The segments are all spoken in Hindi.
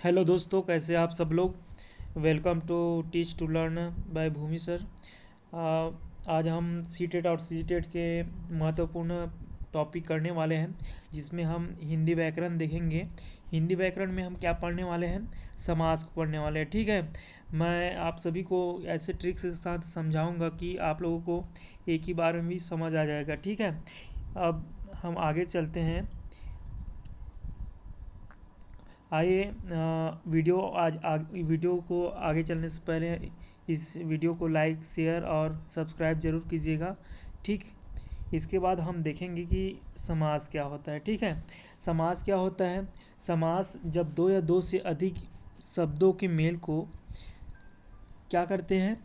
हेलो दोस्तों, कैसे आप सब लोग। Welcome to teach to learn by Bhumi sir. आज हम सी टेट और सी टेट के महत्वपूर्ण टॉपिक करने वाले हैं, जिसमें हम हिंदी व्याकरण देखेंगे। हिंदी व्याकरण में हम क्या पढ़ने वाले हैं? समास को पढ़ने वाले हैं। ठीक है, मैं आप सभी को ऐसे ट्रिक्स के साथ समझाऊंगा कि आप लोगों को एक ही बार में भी समझ आ जाएगा। ठीक है, अब हम आगे चलते हैं। आइए, वीडियो को आगे चलने से पहले इस वीडियो को लाइक शेयर और सब्सक्राइब जरूर कीजिएगा। ठीक, इसके बाद हम देखेंगे कि समास क्या होता है। ठीक है, समास क्या होता है? समास जब दो या दो से अधिक शब्दों के मेल को क्या करते हैं,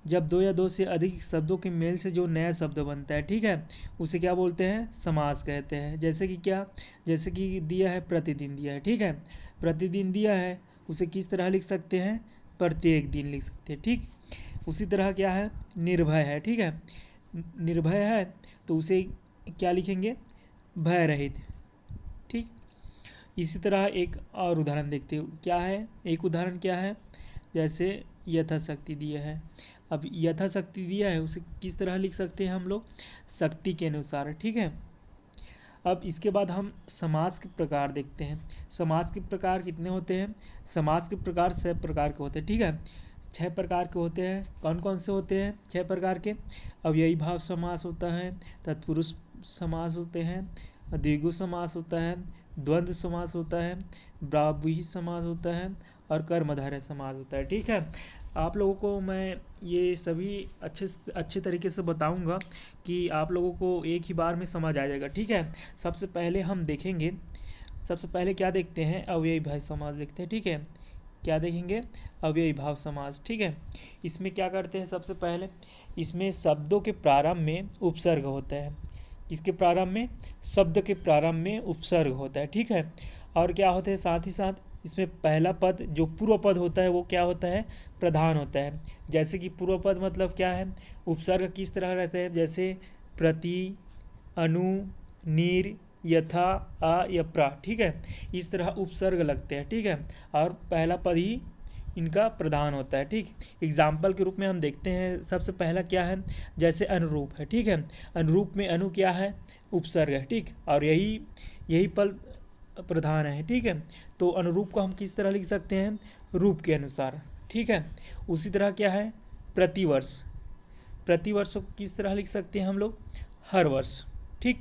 जब दो या दो से अधिक शब्दों के मेल से जो नया शब्द बनता है, ठीक है, उसे क्या बोलते हैं? समास कहते हैं। जैसे कि क्या, जैसे कि दिया है प्रतिदिन दिया है। ठीक है, प्रतिदिन दिया है, उसे किस तरह लिख सकते हैं? प्रत्येक दिन लिख सकते हैं। ठीक, उसी तरह क्या है? निर्भय है। ठीक है, निर्भय है तो उसे क्या लिखेंगे? भय रहित। ठीक, इसी तरह एक और उदाहरण देखते हो, क्या है? एक उदाहरण क्या है? जैसे यथाशक्ति दिया है। अब यथाशक्ति दिया है, उसे किस तरह लिख सकते हैं हम लोग? शक्ति के अनुसार। ठीक है, अब इसके बाद हम समास के प्रकार देखते हैं। समास के प्रकार कितने होते हैं? समास के प्रकार 6 प्रकार के होते हैं। ठीक है, 6 प्रकार के होते हैं। कौन कौन से होते हैं 6 प्रकार के? अव्ययी भाव समास होता है, तत्पुरुष समास होते हैं, द्विगु समास होता है, द्वंद्व समास होता है, ब्राह्मी समास होता है और कर्मधारय समास होता है। ठीक है, आप लोगों को मैं ये सभी अच्छे तरीके से बताऊंगा कि आप लोगों को एक ही बार में समझ आ जाएगा। ठीक है, सबसे पहले हम देखेंगे, सबसे पहले क्या देखते हैं? अव्ययी भाव समास देखते हैं। ठीक है, क्या देखेंगे? अव्ययी भाव समास। ठीक है, इसमें क्या करते हैं? सबसे पहले इसमें शब्दों के प्रारंभ में उपसर्ग होता है। किसके प्रारंभ में? शब्द के प्रारंभ में उपसर्ग होता है। ठीक है, और क्या होता है? साथ ही साथ इसमें पहला पद जो पूर्व पद होता है वो क्या होता है? प्रधान होता है। जैसे कि पूर्व पद मतलब क्या है? उपसर्ग किस तरह रहते हैं? जैसे प्रति, अनु, नीर, यथा, आ या प्रा। ठीक है, इस तरह उपसर्ग लगते हैं। ठीक है, और पहला पद ही इनका प्रधान होता है। ठीक, एग्जाम्पल के रूप में हम देखते हैं। सबसे पहला क्या है? जैसे अनुरूप है। ठीक है, अनुरूप में अनु क्या है? उपसर्ग है। ठीक, और यही यही पद प्रधान है। ठीक है, तो अनुरूप को हम किस तरह लिख सकते हैं? रूप के अनुसार। ठीक है, उसी तरह क्या है? प्रतिवर्ष, प्रतिवर्ष को किस तरह लिख सकते हैं हम लोग? हर वर्ष। ठीक,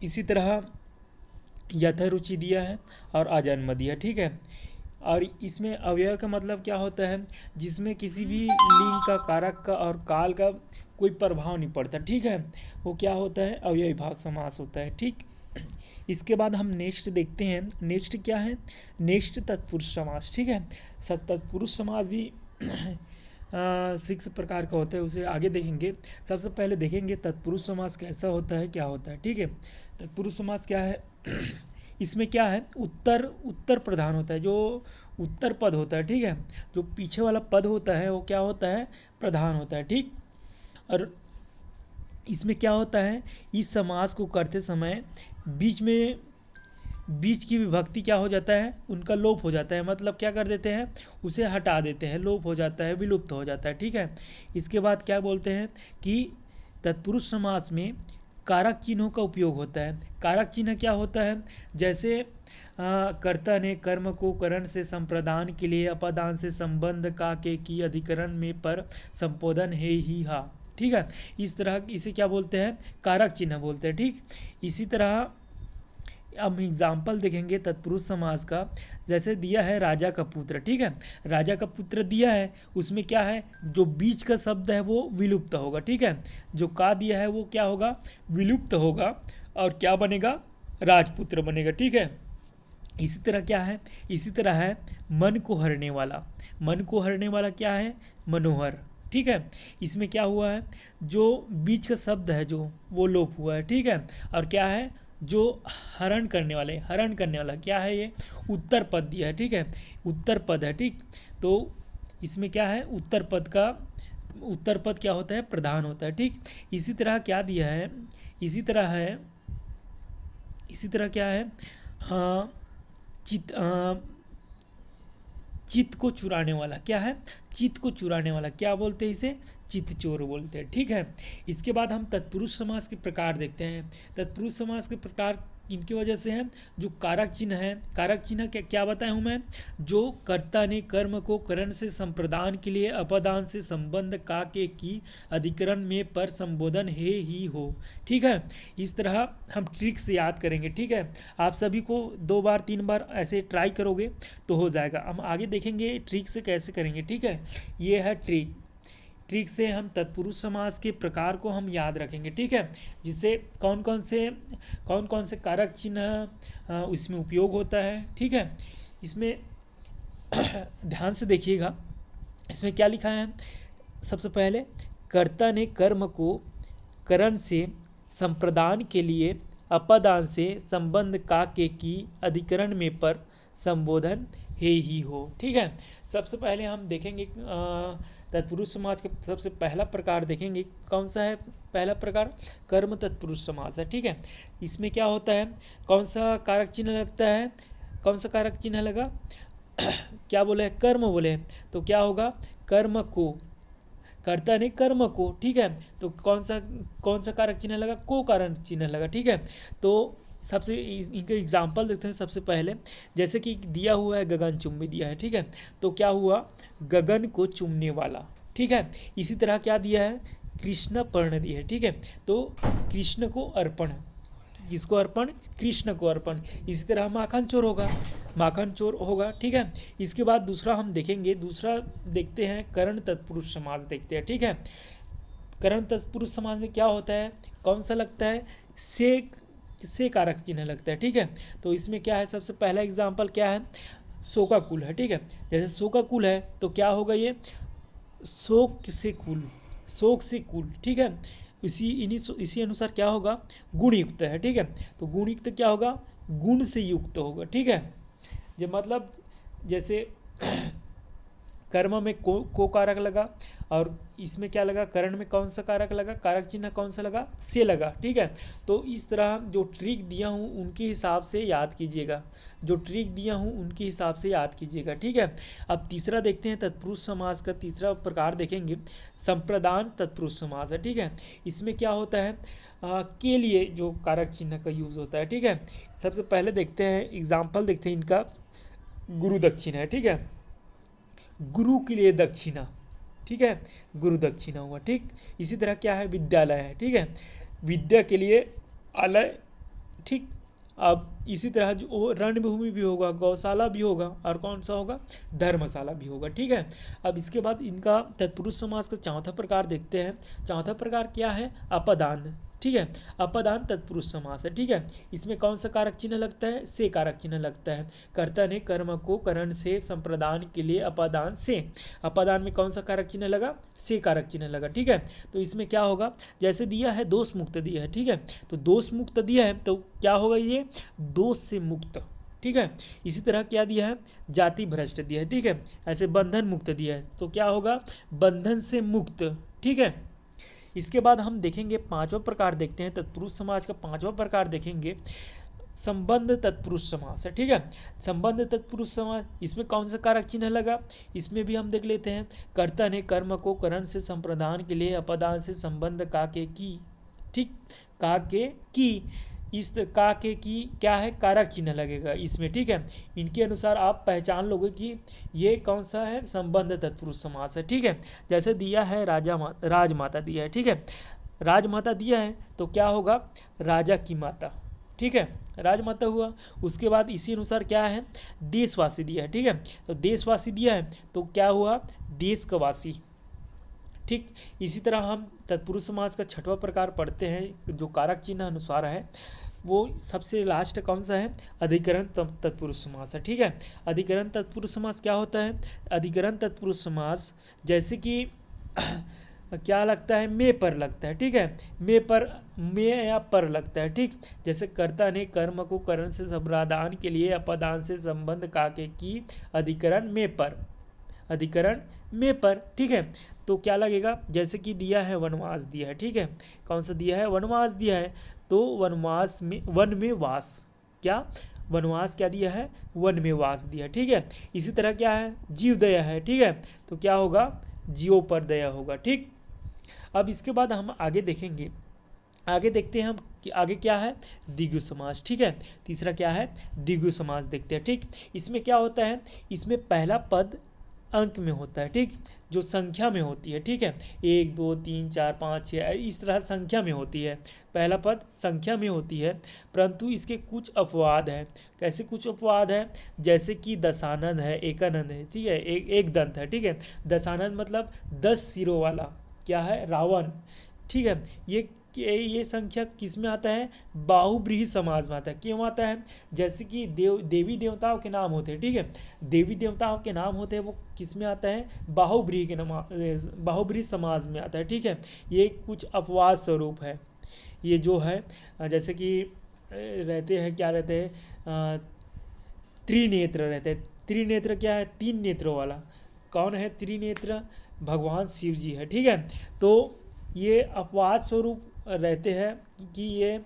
इसी तरह यथारुचि दिया है और अजन्म दिया। ठीक है, और इसमें अवयव का मतलब क्या होता है? जिसमें किसी भी लिंग का, कारक का और काल का कोई प्रभाव नहीं पड़ता। ठीक है, वो क्या होता है? अव्ययी भाव समास होता है। ठीक, इसके बाद हम नेक्स्ट देखते हैं। नेक्स्ट क्या है? नेक्स्ट तत्पुरुष समास। ठीक है, तत्पुरुष समास भी 6 प्रकार का होता है, उसे आगे देखेंगे। सबसे पहले देखेंगे तत्पुरुष समास कैसा होता है, क्या होता है। ठीक है, तत्पुरुष समास क्या है? इसमें क्या है? उत्तर उत्तर प्रधान होता है। जो उत्तर पद होता है, ठीक है, जो पीछे वाला पद होता है वो क्या होता है? प्रधान होता है। ठीक, और इसमें क्या होता है? इस समास को करते समय बीच में, बीच की विभक्ति क्या हो जाता है? उनका लोप हो जाता है। मतलब क्या कर देते हैं? उसे हटा देते हैं, लोप हो जाता है, विलुप्त हो जाता है। ठीक है, इसके बाद क्या बोलते हैं कि तत्पुरुष समास में कारक चिन्हों का उपयोग होता है। कारक चिन्ह क्या होता है? जैसे कर्ता ने कर्म को करण से संप्रदान के लिए अपादान से संबंध का के की अधिकरण में पर संपोधन है ही हा। ठीक है, इस तरह इसे क्या बोलते हैं? कारक चिन्ह बोलते हैं। ठीक, इसी तरह अब एग्जाम्पल देखेंगे तत्पुरुष समास का। जैसे दिया है राजा का पुत्र। ठीक है, राजा का पुत्र दिया है, उसमें क्या है? जो बीच का शब्द है वो विलुप्त होगा। ठीक है, जो का दिया है वो क्या होगा? विलुप्त होगा, और क्या बनेगा? राजपुत्र बनेगा। ठीक है, इसी तरह क्या है? इसी तरह है मन को हरने वाला। मन को हरने वाला क्या है? मनोहर। ठीक है, इसमें क्या हुआ है? जो बीच का शब्द है जो वो लोप हुआ है। ठीक है, और क्या है? जो हरण करने वाले, हरण करने वाला क्या है? ये उत्तर पद दिया है। ठीक है, उत्तर पद है। ठीक, तो इसमें क्या है? उत्तर पद का, उत्तर पद क्या होता है? प्रधान होता है। ठीक, इसी तरह क्या दिया है? इसी तरह है, इसी तरह क्या है? चित चित्त को चुराने वाला। क्या है? चित्त को चुराने वाला। क्या बोलते हैं इसे? चित्तचोर बोलते हैं। ठीक है, इसके बाद हम तत्पुरुष समास के प्रकार देखते हैं। तत्पुरुष समास के प्रकार इनकी वजह से है, जो कारक चिन्ह है, कारक चिन्ह क्या क्या बताया हूँ मैं, जो कर्ता ने कर्म को करण से संप्रदान के लिए अपदान से संबंध का के की अधिकरण में पर संबोधन है ही हो। ठीक है, इस तरह हम ट्रिक से याद करेंगे। ठीक है, आप सभी को 2 बार 3 बार ऐसे ट्राई करोगे तो हो जाएगा। हम आगे देखेंगे ट्रिक से कैसे करेंगे। ठीक है, ये है ट्रिक। ट्रिक से हम तत्पुरुष समास के प्रकार को हम याद रखेंगे। ठीक है, जिससे कौन कौन से कारक चिन्ह इसमें उपयोग होता है। ठीक है, इसमें ध्यान से देखिएगा, इसमें क्या लिखा है। सबसे पहले, कर्ता ने कर्म को करण से संप्रदान के लिए अपदान से संबंध का के की अधिकरण में पर संबोधन है ही हो। ठीक है, सबसे पहले हम देखेंगे तत्पुरुष समास के सबसे पहला प्रकार देखेंगे। कौन सा है पहला प्रकार? कर्म तत्पुरुष समास है। ठीक है, इसमें क्या होता है, कौन सा कारक चिन्ह लगता है, कौन सा कारक चिन्ह लगा क्या बोले? कर्म बोले, तो क्या होगा? कर्म को, कर्ता ने कर्म को। ठीक है, तो कौन सा कारक चिन्ह लगा? को कारक चिन्ह लगा। ठीक है, तो सबसे इनके एग्जाम्पल देखते हैं। सबसे पहले जैसे कि दिया हुआ है गगन चुंबी दिया है। ठीक है, तो क्या हुआ? गगन को चूमने वाला। ठीक है, इसी तरह क्या दिया है? कृष्ण पर्ण दिया है। ठीक है, तो कृष्ण को अर्पण, किसको अर्पण? कृष्ण को अर्पण। इसी तरह माखन चोर होगा, माखन चोर होगा। ठीक है, इसके बाद दूसरा हम देखेंगे, दूसरा देखते हैं करण तत्पुरुष समास देखते हैं। ठीक है, करण तत्पुरुष समास में क्या होता है, कौन सा लगता है? से कारक चिन्ह लगता है। ठीक है, तो इसमें क्या है? सबसे पहला एग्जाम्पल क्या है? शोका कुल है। ठीक है, जैसे शोका कुल है तो क्या होगा? ये शोक से कुल, शोक से कुल। ठीक है, इसी अनुसार क्या होगा? गुण युक्त है। ठीक है, तो गुण युक्त क्या होगा? गुण से युक्त होगा। ठीक है, जो मतलब जैसे कर्म में को कारक लगा, और इसमें क्या लगा? करण में कौन सा कारक लगा? कारक चिन्ह कौन सा लगा? से लगा। ठीक है, तो इस तरह जो ट्रिक दिया हूँ उनके हिसाब से याद कीजिएगा, जो ट्रिक दिया हूँ उनके हिसाब से याद कीजिएगा। ठीक है, अब तीसरा देखते हैं तत्पुरुष समास का तीसरा प्रकार देखेंगे, संप्रदान तत्पुरुष समास है। ठीक है, इसमें क्या होता है? के लिए जो कारक चिन्ह का यूज होता है। ठीक है, सबसे पहले देखते हैं एग्जाम्पल देखते हैं इनका। गुरु दक्षिणा है। ठीक है, गुरु के लिए दक्षिणा। ठीक है, गुरु दक्षिणा हुआ। ठीक, इसी तरह क्या है? विद्यालय है। ठीक है, विद्या के लिए आलय। ठीक, अब इसी तरह जो रणभूमि भी होगा, गौशाला भी होगा, और कौन सा होगा? धर्मशाला भी होगा। ठीक है, अब इसके बाद इनका तत्पुरुष समास का चौथा प्रकार देखते हैं। चौथा प्रकार क्या है? अपदान। ठीक है, अपदान तत्पुरुष समास है। ठीक है, इसमें कौन सा कारक चिन्ह लगता है? से कारक चिन्ह लगता है। कर्ता ने कर्म को करण से संप्रदान के लिए अपदान से, अपदान में कौन सा कारक चिन्ह लगा? से कारक चिन्ह लगा। ठीक है, तो इसमें क्या होगा? जैसे दिया है दोष मुक्त दिया है। ठीक है, तो दोष मुक्त दिया है तो क्या होगा? ये दोष से मुक्त। ठीक है, इसी तरह क्या दिया है? जाति भ्रष्ट दिया है। ठीक है, ऐसे बंधन मुक्त दिया है तो क्या होगा? बंधन से मुक्त। ठीक है, इसके बाद हम देखेंगे पांचवा प्रकार देखते हैं, तत्पुरुष समास का पांचवा प्रकार देखेंगे, संबंध तत्पुरुष समास है। ठीक है, संबंध तत्पुरुष समास, इसमें कौन सा कारक चिन्ह लगा? इसमें भी हम देख लेते हैं। कर्ता ने कर्म को करण से संप्रदान के लिए अपदान से संबंध का के की। ठीक, का के की, इस का के की क्या है? कारक चिन्ह लगेगा इसमें। ठीक है, इनके अनुसार आप पहचान लोगे कि ये कौन सा है? संबंध तत्पुरुष समास है। ठीक है, जैसे दिया है राजमाता दिया है। ठीक है, राजमाता दिया है तो क्या होगा? राजा की माता। ठीक है, राजमाता हुआ। उसके बाद इसी अनुसार क्या है? देशवासी दिया है। ठीक है, तो देशवासी दिया है तो क्या हुआ? देश का वासी। ठीक, इसी तरह हम तत्पुरुष समास का छठवां प्रकार पढ़ते हैं, जो कारक चिन्ह अनुसार है। वो सबसे लास्ट कौन सा है? अधिकरण तत्पुरुष समास है। ठीक है, अधिकरण तत्पुरुष समास क्या होता है? अधिकरण तत्पुरुष समास जैसे कि क्या लगता है? में पर लगता है। ठीक है, में या पर लगता है। ठीक, जैसे कर्ता ने कर्म को करण से संप्रदान के लिए अपदान से संबंध का के की अधिकरण में पर, अधिकरण में पर। ठीक है, तो क्या लगेगा? जैसे कि दिया है वनवास दिया है। ठीक है, कौन सा दिया है? वनवास दिया है तो वनवास में, वन में वास, क्या? वनवास क्या दिया है, वन में वास दिया, ठीक है। इसी तरह क्या है, जीव दया है, ठीक है, तो क्या होगा, जीवों पर दया होगा, ठीक। अब इसके बाद हम आगे देखेंगे, आगे देखते हैं हम कि आगे क्या है, द्विगु समास, ठीक है। तीसरा क्या है, द्विगु समास देखते हैं, ठीक। इसमें क्या होता है, इसमें पहला पद अंक में होता है, ठीक, जो संख्या में होती है, ठीक है, 1 2 3 4 5 6 इस तरह संख्या में होती है, पहला पद संख्या में होती है, परंतु इसके कुछ अपवाद हैं। कैसे कुछ अपवाद है, जैसे कि दशानंद है, एकानंद है, ठीक है, एक दंत है, ठीक है। दशानंद मतलब 10 सिरों वाला क्या है, रावण, ठीक है। ये संख्या किस में आता है, बाहुव्रीहि समाज में आता है। क्यों आता है, जैसे कि देवी देवताओं के नाम होते हैं, ठीक है, देवी देवताओं के नाम होते हैं, वो किस में आता है, बाहुव्रीहि के नाम, बाहुव्रीहि समाज में आता है, ठीक है। ये कुछ अपवाद स्वरूप है, ये जो है जैसे कि रहते हैं, क्या रहते हैं, त्रिनेत्र रहते हैं। त्रिनेत्र क्या है, 3 नेत्रों वाला, कौन है त्रिनेत्र, भगवान शिव जी है, ठीक है। तो ये अपवाद स्वरूप रहते हैं कि ये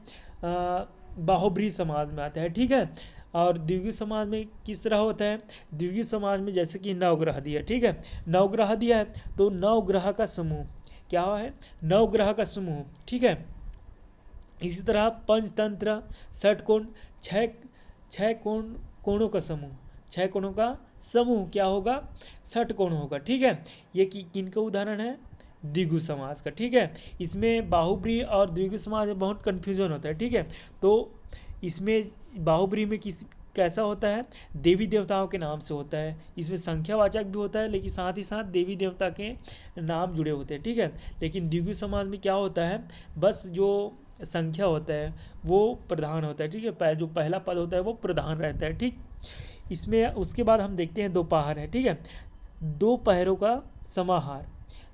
बाहुव्रीहि समाज में आता है, ठीक है। और द्विगु समाज में किस तरह होता है, द्विगु समाज में जैसे कि नवग्रह दिया, ठीक है, नवग्रह दिया है तो नवग्रह का समूह क्या है, नवग्रह का समूह, ठीक है। इसी तरह पंचतंत्र, षटकोण, छह कोणों का समूह, 6 कोणों का समूह क्या होगा, षटकोण होगा, ठीक है। ये किनका उदाहरण है, द्विगु समाज का, ठीक है। इसमें बाहुव्रीहि और द्विगु समाज में बहुत कन्फ्यूजन होता है, ठीक है। तो इसमें बाहुव्रीहि में कैसा होता है, देवी देवताओं के नाम से होता है, इसमें संख्यावाचक भी होता है, लेकिन साथ ही साथ देवी देवता के नाम जुड़े होते हैं, ठीक है। लेकिन द्विगु समाज में क्या होता है, बस जो संख्या होता है वो प्रधान होता है, ठीक है, जो पहला पद होता है वो प्रधान रहता है, ठीक। इसमें उसके बाद हम देखते हैं दोपहर है, ठीक है, 2 पहरों का समाहार,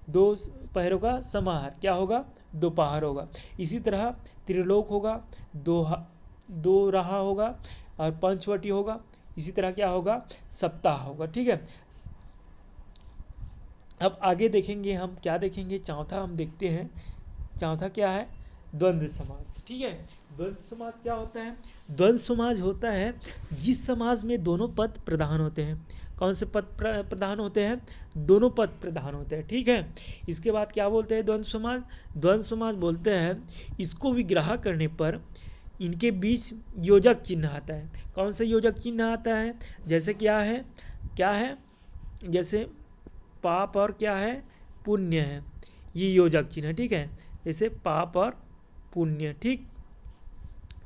2 पहरों का समाहार क्या होगा, दोपहर होगा। इसी तरह त्रिलोक होगा, दो रहा होगा, और पंचवटी होगा। इसी तरह क्या होगा, सप्ताह होगा, ठीक है। अब आगे देखेंगे हम, क्या देखेंगे, चौथा हम देखते हैं, चौथा क्या है, द्वंद्व समास, ठीक है। द्वंद्व समास क्या होता है, द्वंद्व समास होता है जिस समाज में दोनों पद प्रधान होते हैं। कौन से पद प्रधान होते हैं, दोनों पद प्रधान होते हैं, ठीक है। इसके बाद क्या बोलते हैं, द्वंद्व समास, द्वंद्व समास बोलते हैं इसको विग्रह करने पर इनके बीच योजक चिन्ह आता है। कौन सा योजक चिन्ह आता है, जैसे क्या है, जैसे पाप और क्या है, पुण्य है, ये योजक चिन्ह है, ठीक है। जैसे पाप और पुण्य, ठीक,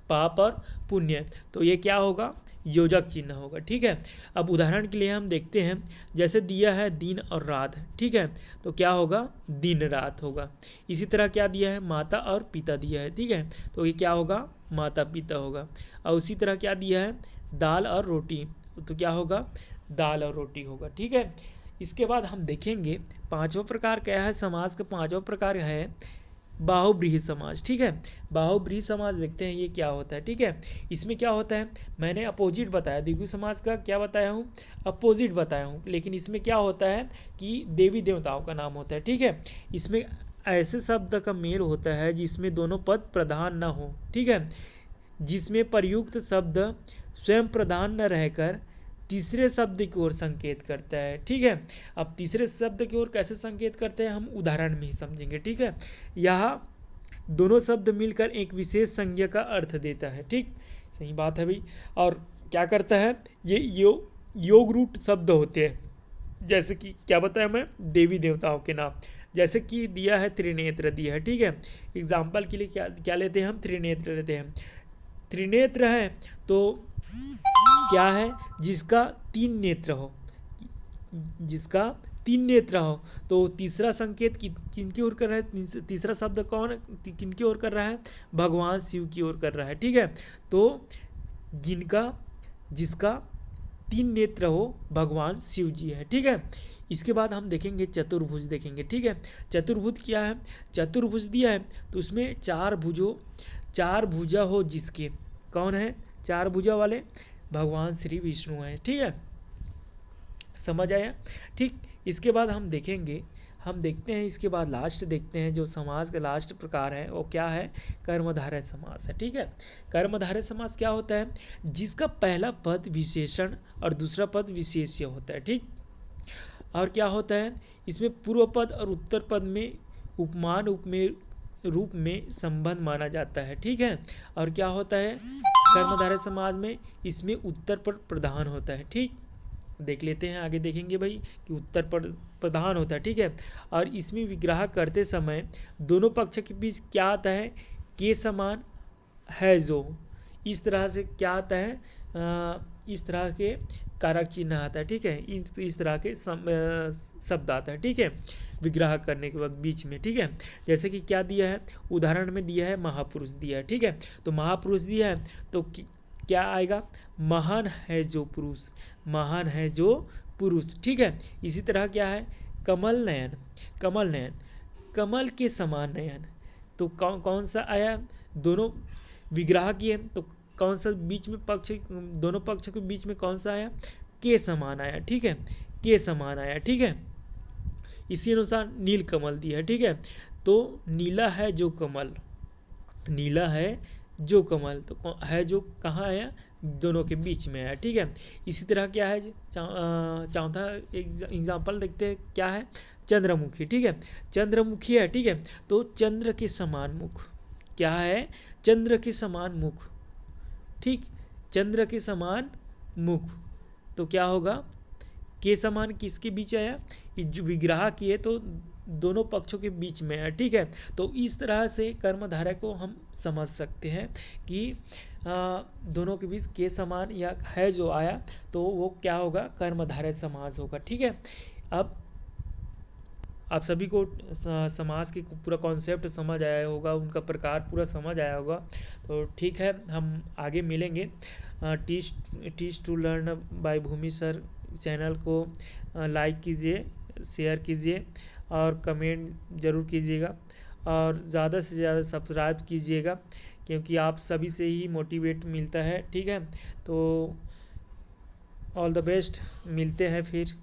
पाप और पुण्य, तो ये क्या होगा, योजक चिन्ह होगा, ठीक है। अब उदाहरण के लिए हम देखते हैं, जैसे दिया है दिन और रात, ठीक है, तो क्या होगा, दिन रात होगा। इसी तरह क्या दिया है, माता और पिता दिया है, ठीक है, तो ये क्या होगा, माता पिता होगा। और उसी तरह क्या दिया है, दाल और रोटी, तो क्या होगा, दाल और रोटी होगा, ठीक है। इसके बाद हम देखेंगे पांचवा प्रकार क्या है, समाज का पांचवा प्रकार है बाहुव्रीहि समाज, ठीक है। बाहुव्रीहि समाज देखते हैं ये क्या होता है, ठीक है। इसमें क्या होता है, मैंने अपोजिट बताया, द्विगु समाज का क्या बताया हूँ, अपोजिट बताया हूँ, लेकिन इसमें क्या होता है कि देवी देवताओं का नाम होता है, ठीक है। इसमें ऐसे शब्द का मेल होता है जिसमें दोनों पद प्रधान न हो, ठीक है, जिसमें प्रयुक्त शब्द स्वयं प्रधान न रहकर तीसरे शब्द की ओर संकेत करता है, ठीक है। अब तीसरे शब्द की ओर कैसे संकेत करते हैं, हम उदाहरण में ही समझेंगे, ठीक है। यहाँ दोनों शब्द मिलकर एक विशेष संज्ञा का अर्थ देता है, ठीक, सही बात है भाई। और क्या करता है, ये योग रूट शब्द होते हैं, जैसे कि क्या बताया मैं, देवी देवताओं के नाम, जैसे कि दिया है त्रिनेत्र दिया है, ठीक है। एग्जाम्पल के लिए क्या लेते हैं हम, त्रिनेत्र लेते हैं। त्रिनेत्र है तो क्या है, जिसका 3 नेत्र हो, जिसका 3 नेत्र हो, तो तीसरा संकेत किनकी ओर कर रहा है, तीसरा शब्द कौन किनकी ओर कर रहा है, भगवान शिव की ओर कर रहा है, ठीक है। तो जिसका 3 नेत्र हो भगवान शिव जी है, ठीक है। इसके बाद हम देखेंगे चतुर्भुज देखेंगे, ठीक है। चतुर्भुज क्या है, चतुर्भुज दिया है तो उसमें 4 भुजा हो, जिसके कौन है, 4 भुजा वाले भगवान श्री विष्णु हैं, ठीक है, समझ आया, ठीक। इसके बाद हम देखेंगे हम देखते हैं इसके बाद लास्ट देखते हैं जो समास का लास्ट प्रकार है वो क्या है, कर्मधारय समास है। ठीक है, कर्मधारय समास क्या होता है, जिसका पहला पद विशेषण और दूसरा पद विशेष्य होता है। ठीक, और क्या होता है, इसमें पूर्व पद और उत्तर पद में उपमान उपमेय रूप में संबंध माना जाता है। ठीक है, और क्या होता है कर्मधारय समाज में, इसमें उत्तर पद प्रधान होता है। ठीक, देख लेते हैं, आगे देखेंगे भाई कि उत्तर पद प्रधान होता है। ठीक है, और इसमें विग्रह करते समय दोनों पक्ष के बीच क्या आता है, के समान है जो, इस तरह से क्या आता है, इस तरह के कारक चिन्ह आता है। ठीक है, इस तरह के शब्द आता है। ठीक है, विग्रह करने के बाद बीच में। ठीक है, जैसे कि क्या दिया है, उदाहरण में दिया है महापुरुष दिया है। ठीक है, तो महापुरुष दिया है तो क्या आएगा, महान है जो पुरुष, महान है जो पुरुष। ठीक है, इसी तरह क्या है, कमल नयन, कमल नयन, कमल के समान नयन, तो कौन सा आया, दोनों विग्रह किए तो कौन सा बीच में पक्ष, दोनों पक्ष के बीच में कौन सा आया, के समान आया। ठीक है, के समान आया। ठीक है, इसी अनुसार नील कमल दिया है। ठीक है, तो नीला है जो कमल, नीला है जो कमल, तो है जो कहाँ आया, दोनों के बीच में आया। ठीक है, इसी तरह क्या है, चौथा एग्जाम्पल देखते हैं, क्या है, चंद्रमुखी। ठीक है, चंद्रमुखी है। ठीक है, तो चंद्र के समान मुख, क्या है, चंद्र के समान मुख। ठीक, चंद्र के समान मुख, तो क्या होगा, के समान किसके बीच आया, जो विग्रह किए तो दोनों पक्षों के बीच में है। ठीक है, तो इस तरह से कर्मधारय को हम समझ सकते हैं कि दोनों के बीच के समान या है जो आया तो वो क्या होगा, कर्मधारय समास होगा। ठीक है, अब आप सभी को समास की पूरा कॉन्सेप्ट समझ आया होगा, उनका प्रकार पूरा समझ आया होगा। तो ठीक है, हम आगे मिलेंगे। Teach to learn by Bhumi sir channel को लाइक कीजिए, शेयर कीजिए और कमेंट ज़रूर कीजिएगा, और ज़्यादा से ज़्यादा सब्सक्राइब कीजिएगा, क्योंकि आप सभी से ही मोटिवेट मिलता है। ठीक है, तो ऑल द बेस्ट, मिलते हैं फिर।